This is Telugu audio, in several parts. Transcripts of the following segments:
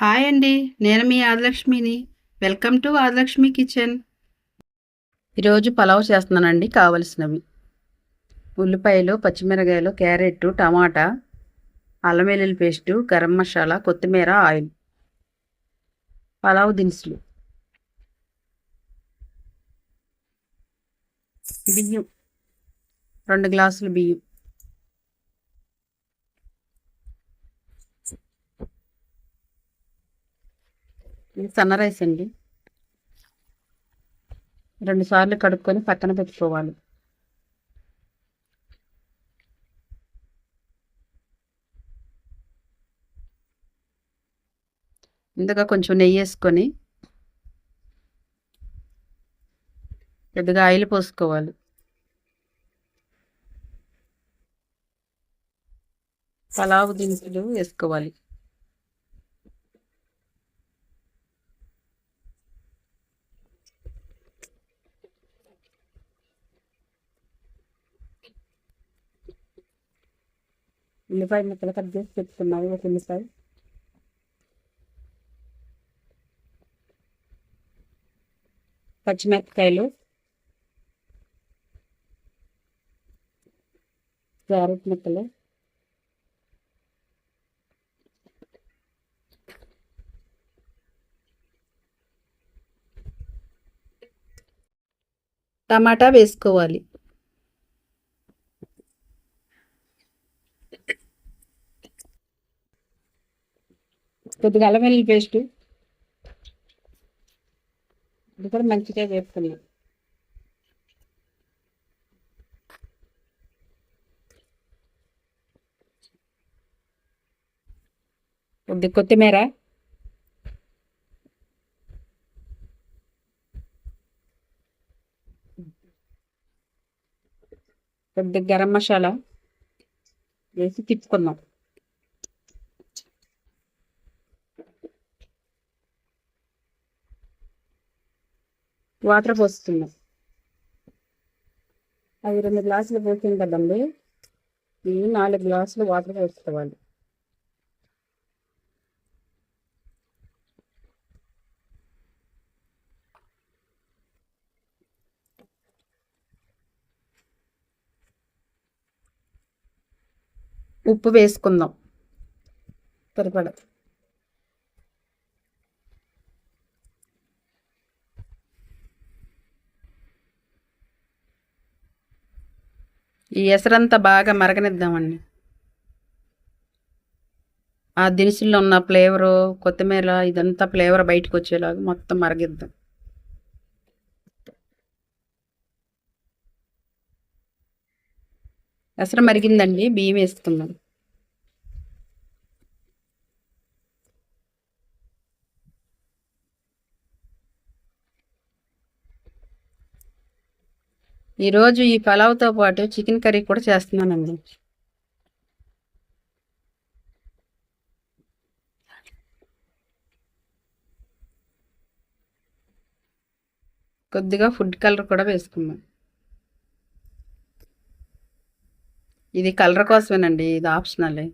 హాయ్ అండి, నేను మీ ఆదిలక్ష్మిని. Welcome to Adilakshmi kitchen. ఈరోజు పలావ్ చేస్తున్నానండి. కావలసినవి ఉల్లిపాయలు, పచ్చిమిరకాయలు, క్యారెట్, టమాటా, అల్లం వెల్లుల్లి పేస్టు, గరం మసాలా, కొత్తిమీర, ఆయిల్. పలావ్ దినుసులు: బియ్యం 2 గ్లాసులు బియ్యం, ఇది సన్న రైస్ అండి. 2 సార్లు కడుక్కొని పక్కన పెట్టుకోవాలి. ఇందుగా కొంచెం నెయ్యి వేసుకొని కొద్దిగా ఆయిల్ పోసుకోవాలి. పలావ్ దినుసులు వేసుకోవాలి. ఉల్లిపాయ ముక్కలు కట్ చేసి పెట్టుకున్నాను. ఒక ఉల్లిపాయ, పచ్చిమిరపకాయలు, క్యారెట్ ముక్కలు, టమాటా వేసుకోవాలి. కొద్దిగా అల్లం వెల్లుల్లి పేస్టు, ఇది కూడా మంచిగా వేపుకున్నాం. కొద్దిగా కొత్తిమీర, కొద్దిగా గరం మసాలా వేసి తిప్పుకుందాం. వాటర్ పోస్తున్నాం. అవి 2 గ్లాసులు పోసింది కదండి, ఇవి 4 గ్లాసులు వాటర్ పోసుకోవాలి. ఉప్పు వేసుకుందాం సరిపడా. ఈ ఎసరంతా బాగా మరగనిద్దామండి. ఆ దినుసుల్లో ఉన్న ఫ్లేవరు, కొత్తిమీర, ఇదంతా ఫ్లేవర్ బయటకు వచ్చేలాగా మొత్తం మరగిద్దాం. ఎసరు మరిగిందండి, బియ్యం వేసుకుందాం. ఈరోజు ఈ పలావ్తో పాటు చికెన్ కర్రీ కూడా చేస్తున్నానండి. కొద్దిగా ఫుడ్ కలర్ కూడా వేసుకుందాం. ఇది కలర్ కోసమేనండి, ఇది ఆప్షనలే.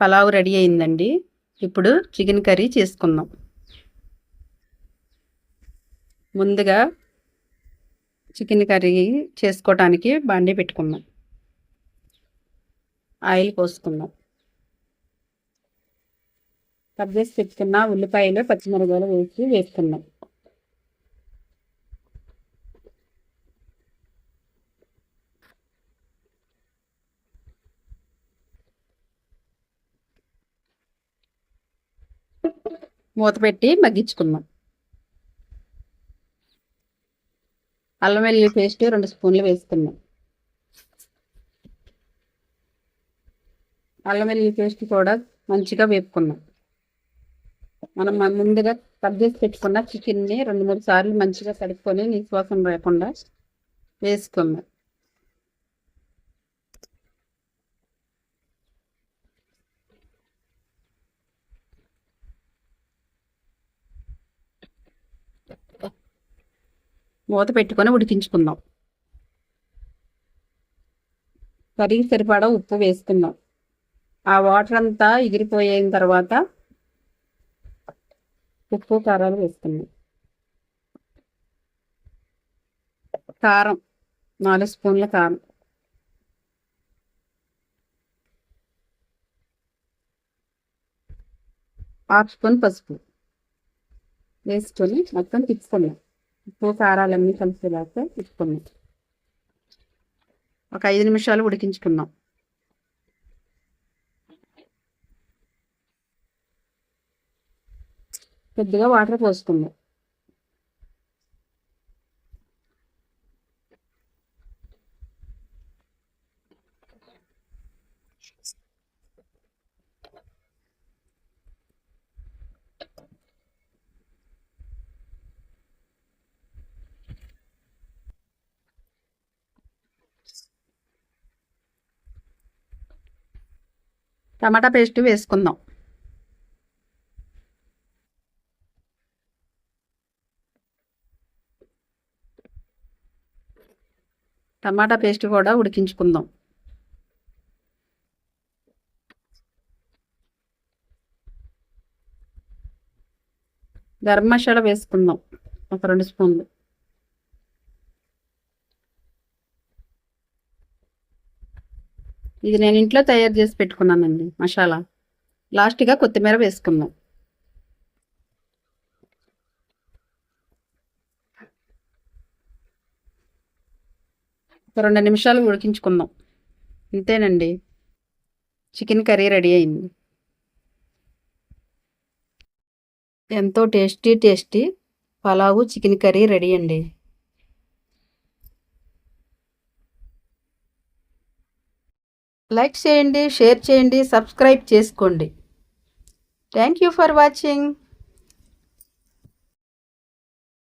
పలావ్ రెడీ అయిందండి. ఇప్పుడు చికెన్ కర్రీ చేసుకుందాం. ముందుగా చికెన్ కర్రీ చేసుకోవటానికి బాండీ పెట్టుకుందాం. ఆయిల్ పోసుకుందాం. కట్ చేసి పెట్టుకున్న ఉల్లిపాయలు, పచ్చిమిరపకాయలు వేసుకుందాం. మూత పెట్టి మగ్గించుకుందాం. అల్లం వెల్లుల్లి పేస్ట్ 2 స్పూన్లు వేసుకుందాం. అల్లం వెల్లుల్లి పేస్ట్ కూడా మంచిగా వేపుకుందాం. మనం ముందుగా కట్ చేసి పెట్టుకున్న చికెన్ని 2-3 సార్లు మంచిగా కడుక్కొని నీసువాసన లేకుండా వేసుకుందాం. మూత పెట్టుకొని ఉడికించుకుందాం. కర్రీకి సరిపడా ఉప్పు వేసుకుందాం. ఆ వాటర్ అంతా ఎగిరిపోయిన తర్వాత ఉప్పు కారాలు వేసుకున్నాం. కారం 4 స్పూన్ల కారం, హాఫ్ స్పూన్ పసుపు వేసుకొని మొత్తం తిప్పుకున్నాం. ఉప్పు కారాలన్నీ కలిసేలాగా తిప్పుకున్నాం. ఒక 5 నిమిషాలు ఉడికించుకున్నాం. కొద్దిగా వాటర్ పోసుకుందాం. టమాటా పేస్ట్ వేసుకుందాం. టమాటా పేస్ట్ కూడా ఉడికించుకుందాం. గరం మసాలా వేసుకుందాం, ఒక 2 స్పూన్లు. ఇది నేను ఇంట్లో తయారు చేసి పెట్టుకున్నానండి మసాలా. లాస్ట్గా కొత్తిమీర వేసుకుందాం. ఒక 2 నిమిషాలు ఉడికించుకుందాం. ఇంతేనండి, చికెన్ కర్రీ రెడీ అయింది. ఎంతో tasty pulao chicken curry ready అండి. లైక్ చేయండి, షేర్ చేయండి, సబ్స్క్రైబ్ చేసుకోండి. Thank you for watching.